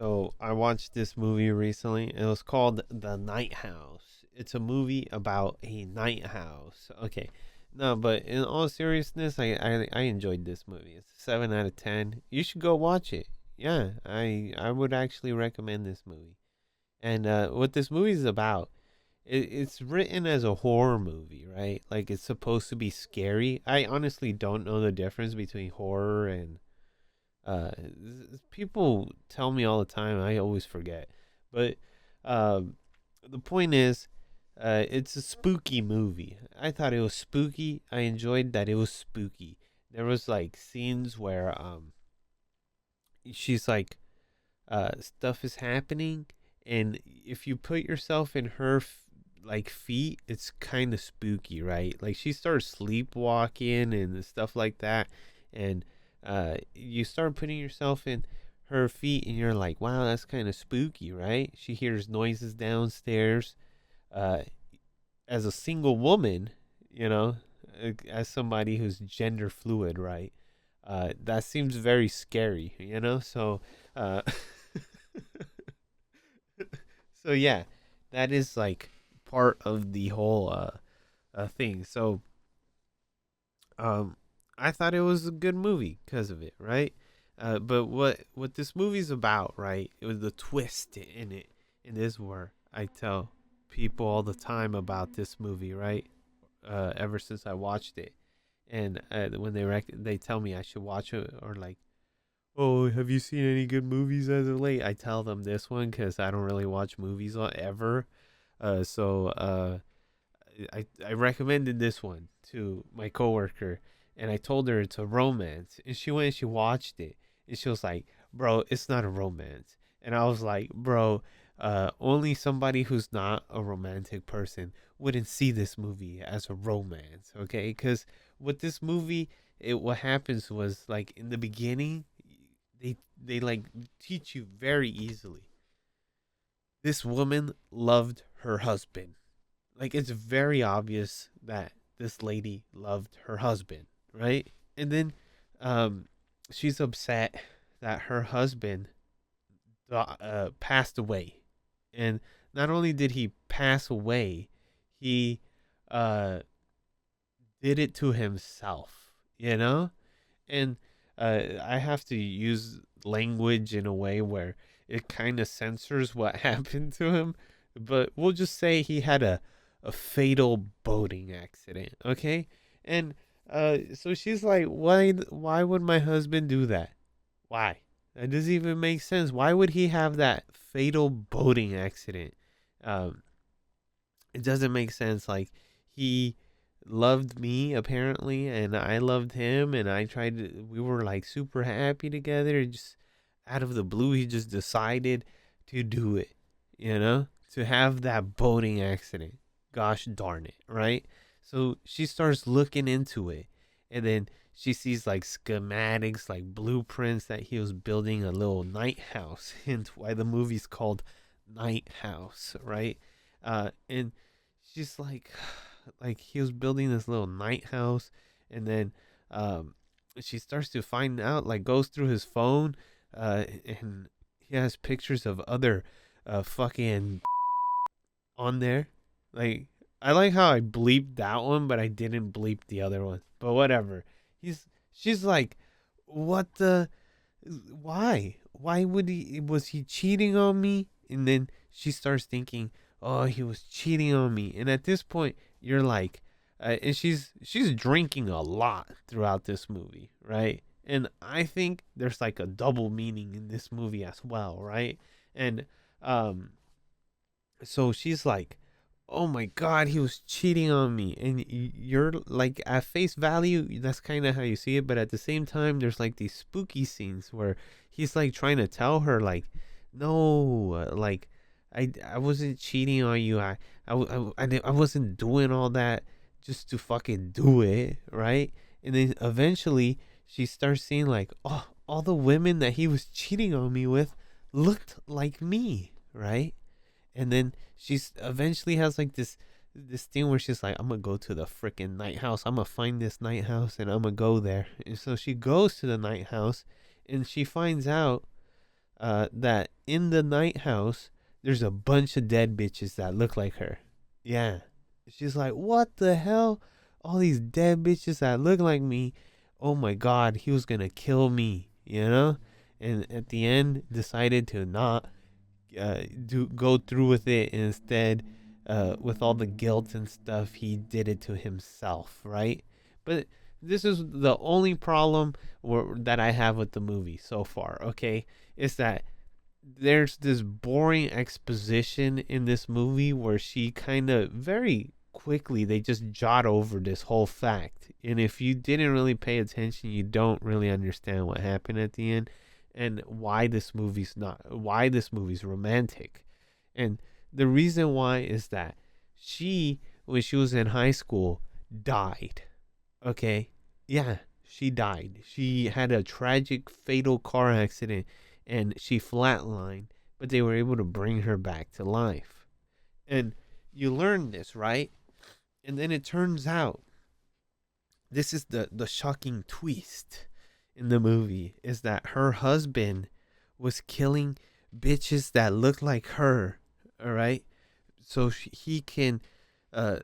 So I watched this movie recently. It was called The Night House. It's a movie about a night house. Okay. No, but in all seriousness, I enjoyed this movie. It's a 7 out of 10. You should go watch it. Yeah, I would actually recommend this movie. And what this movie is about, it's written as a horror movie, right? Like it's supposed to be scary. I honestly don't know the difference between horror and uh, people tell me all the time. I always forget. But um, the point is, it's a spooky movie. I thought it was spooky. I enjoyed that it was spooky. There was like scenes where she's like stuff is happening, and if you put yourself in her like feet, it's kind of spooky, right? Like she starts sleepwalking and stuff like that, and you start putting yourself in her feet, and you're like, wow, that's kind of spooky, right? She hears noises downstairs. Uh, as a single woman, you know, as somebody who's gender fluid, right? That seems very scary, you know. So, uh, so yeah, that is like part of the whole thing. So, um, I thought it was a good movie because of it, right? But what this movie's about, right? It was the twist in it, and this where I tell people all the time about this movie, right? Ever since I watched it, and when they tell me I should watch it, or like, oh, have you seen any good movies as of late? I tell them this one because I don't really watch movies ever. I recommended this one to my coworker, and I told her it's a romance, and she went and she watched it, and she was like, "Bro, it's not a romance," and I was like, "Bro, only somebody who's not a romantic person wouldn't see this movie as a romance, okay? Because with this movie, what happens was like in the beginning, they like teach you very easily. This woman loved her husband. Like it's very obvious that this lady loved her husband, right? And then um she's upset that her husband passed away. And not only did he pass away, he uh did it to himself, you know? And I have to use language in a way where it kind of censors what happened to him, but we'll just say he had a fatal boating accident, okay? And so she's like, why would my husband do that? Why? That doesn't even make sense. Why would he have that fatal boating accident? Um, it doesn't make sense. Like he loved me apparently, and I loved him, and I tried to. We were like super happy together. Just out of the blue, he just decided to do it. You know, to have that boating accident. Gosh darn it, right? So she starts looking into it, and then she sees like schematics, like blueprints that he was building a little night house. Hence why the movie's called Night House, right? And she's like he was building this little night house, and then um, she starts to find out, like goes through his phone, and he has pictures of other fucking on there. Like I like how I bleeped that one, but I didn't bleep the other one. But whatever. She's like, what the why would he was he cheating on me? And then she starts thinking, oh, he was cheating on me. And at this point you're like, and she's drinking a lot throughout this movie, right? And I think there's like a double meaning in this movie as well, right? And um so she's like, oh my god, he was cheating on me. And you're like, at face value, that's kind of how you see it, but at the same time there's like these spooky scenes where he's like trying to tell her like, no, like I wasn't cheating on you. I wasn't doing all that just to fucking do it, right? And then eventually she starts seeing like, oh, all the women that he was cheating on me with looked like me, right? And then she's eventually has like this thing where she's like, I'm gonna go to the freaking night house. I'm gonna find this night house and I'm gonna go there. And so she goes to the night house, and she finds out that in the night house there's a bunch of dead bitches that look like her. Yeah. She's like, what the hell? All these dead bitches that look like me. Oh my god, he was gonna kill me, you know? And at the end, decided to not go through with it. And instead, with all the guilt and stuff, he did it to himself, right? But this is the only problem that I have with the movie so far. Okay, is that there's this boring exposition in this movie where she kind of very quickly they just jot over this whole fact, and if you didn't really pay attention you don't really understand what happened at the end and why this movie's romantic. And the reason why is that she, when she was in high school, died. Okay, yeah, she died. She had a tragic fatal car accident and she flatlined, but they were able to bring her back to life. And you learn this, right? And then it turns out this is the shocking twist in the movie is that her husband was killing bitches that look like her, all right? So he can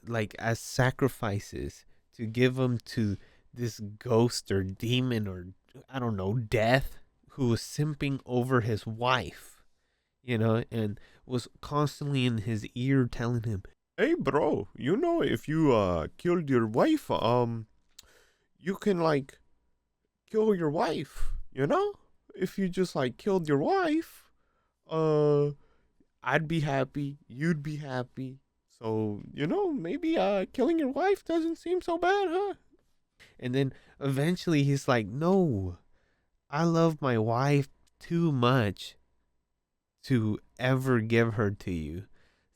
like as sacrifices to give them to this ghost or demon or I don't know, death, who was simping over his wife, and was constantly in his ear telling him, "Hey, bro, if you killed your wife, you can like kill your wife. If you just like killed your wife, uh, I'd be happy, you'd be happy. So maybe killing your wife doesn't seem so bad, huh?" And then eventually he's like, "No, I love my wife too much to ever give her to you.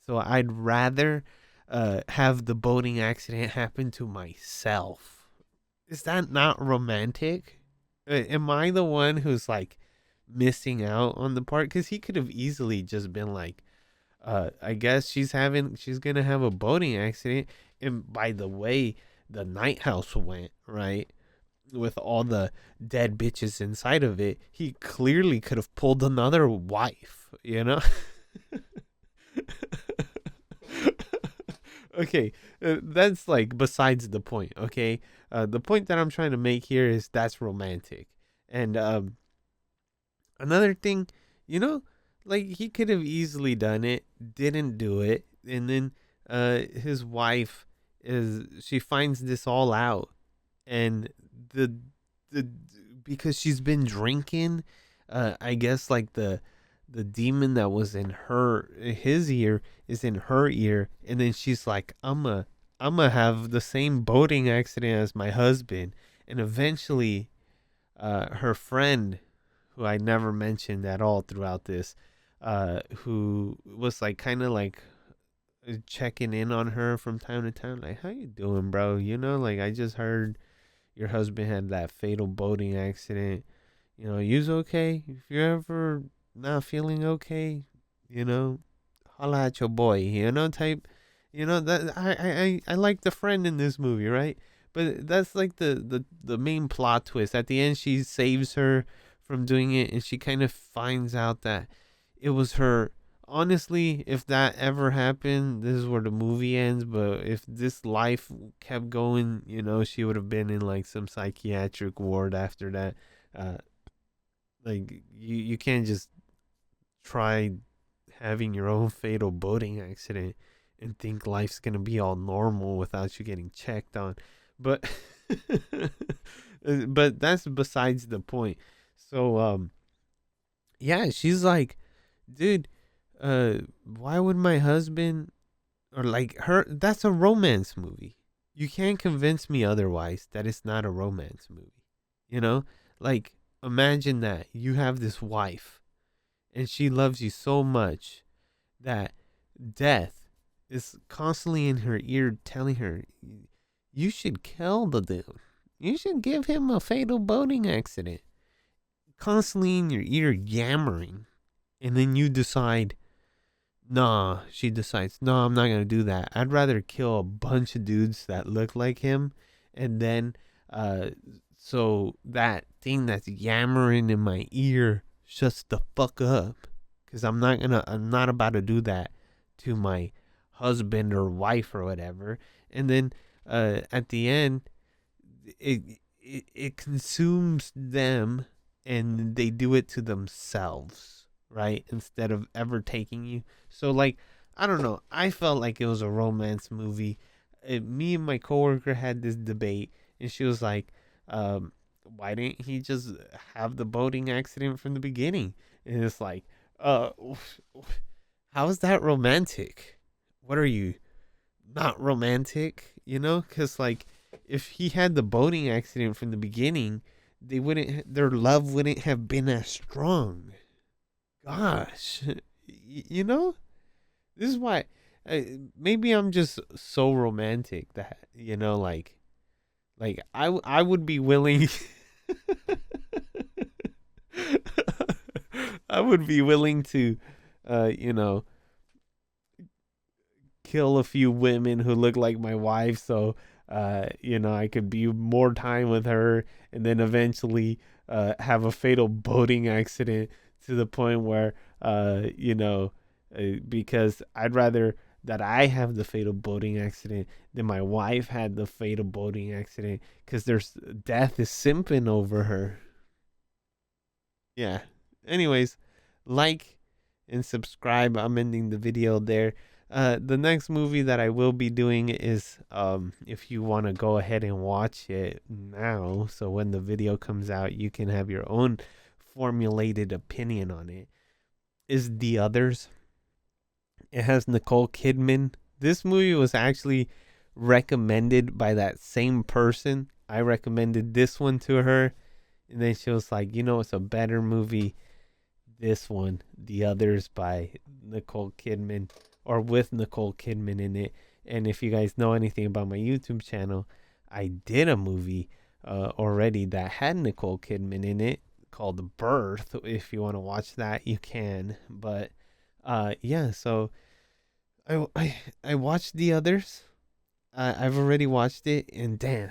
So I'd rather have the boating accident happen to myself." Is that not romantic? Am I the one who's like missing out on the part? Because he could have easily just been like, I guess she's gonna have a boating accident. And by the way, the night house went, right? With all the dead bitches inside of it, he clearly could have pulled another wife. Okay, that's like besides the point. Okay, the point that I'm trying to make here is that's romantic. And another thing, you know, like he could have easily done it, didn't do it, and then his wife she finds this all out, and the the because she's been drinking, I guess like the demon that was in his ear is in her ear, and then she's like, I'm gonna have the same boating accident as my husband. And eventually her friend, who I never mentioned at all throughout this, who was like kind of like checking in on her from time to time, like, how you doing, bro? Like, I just heard your husband had that fatal boating accident. You's okay? If you're ever not feeling okay, you know, holla at your boy, type. That I like the friend in this movie, right? But that's like the main plot twist. At the end, she saves her from doing it, and she kind of finds out that it was her. Honestly, if that ever happened, this is where the movie ends. But if this life kept going, she would have been in like some psychiatric ward after that. Uh, like you can't just try having your own fatal boating accident and think life's gonna be all normal without you getting checked on. But but that's besides the point. So yeah, she's like, dude, why would my husband or like her, that's a romance movie. You can't convince me otherwise that it's not a romance movie. You know? Like, imagine that. You have this wife and she loves you so much that death is constantly in her ear telling her, you should kill the dude. You should give him a fatal boating accident. Constantly in your ear yammering. And then you decide, nah, she decides, no, I'm not going to do that. I'd rather kill a bunch of dudes that look like him. And then, so that thing that's yammering in my ear, shuts the fuck up, because I'm not about to do that to my husband or wife or whatever. And then at the end, it consumes them, and they do it to themselves, right? Instead of ever taking you. So like, I don't know. I felt like it was a romance movie. Me and my coworker had this debate, and she was like, "Why didn't he just have the boating accident from the beginning?" And it's like, uh, how is that romantic? What are you, not romantic? You know, because like, if he had the boating accident from the beginning, their love wouldn't have been as strong. Gosh, you know, this is why. Maybe I'm just so romantic that, like I would be willing. I would be willing to, you know, kill a few women who look like my wife, so I could be more time with her, and then eventually have a fatal boating accident, to the point where because I'd rather that I have the fatal boating accident than my wife had the fatal boating accident, because there's death is simping over her. Yeah. Anyways, like and subscribe. I'm ending the video there. The next movie that I will be doing is, if you want to go ahead and watch it now, so when the video comes out, you can have your own formulated opinion on it, is The Others. It has Nicole Kidman. This movie was actually recommended by that same person. I recommended this one to her, and then she was like, it's a better movie, this one, The Others, by Nicole Kidman, or with Nicole Kidman in it. And if you guys know anything about my YouTube channel, I did a movie already that had Nicole Kidman in it, called Birth. If you want to watch that, you can. But yeah, so I watched The Others. I've already watched it, and damn,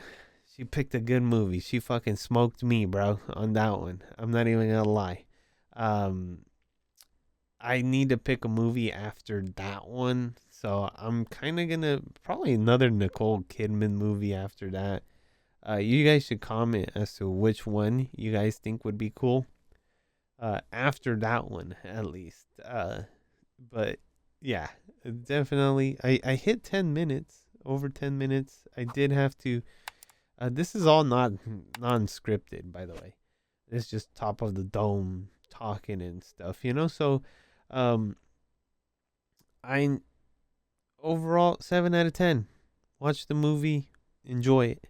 she picked a good movie. She fucking smoked me, bro, on that one. I'm not even gonna lie. Um, I need to pick a movie after that one, so I'm kind of gonna probably another Nicole Kidman movie after that. You guys should comment as to which one you guys think would be cool. After that one, at least. But yeah, definitely. I hit 10 minutes, over 10 minutes. I did have to. This is all not non-scripted, by the way. It's just top of the dome talking and stuff, So, um, I overall 7 out of 10. Watch the movie, enjoy it.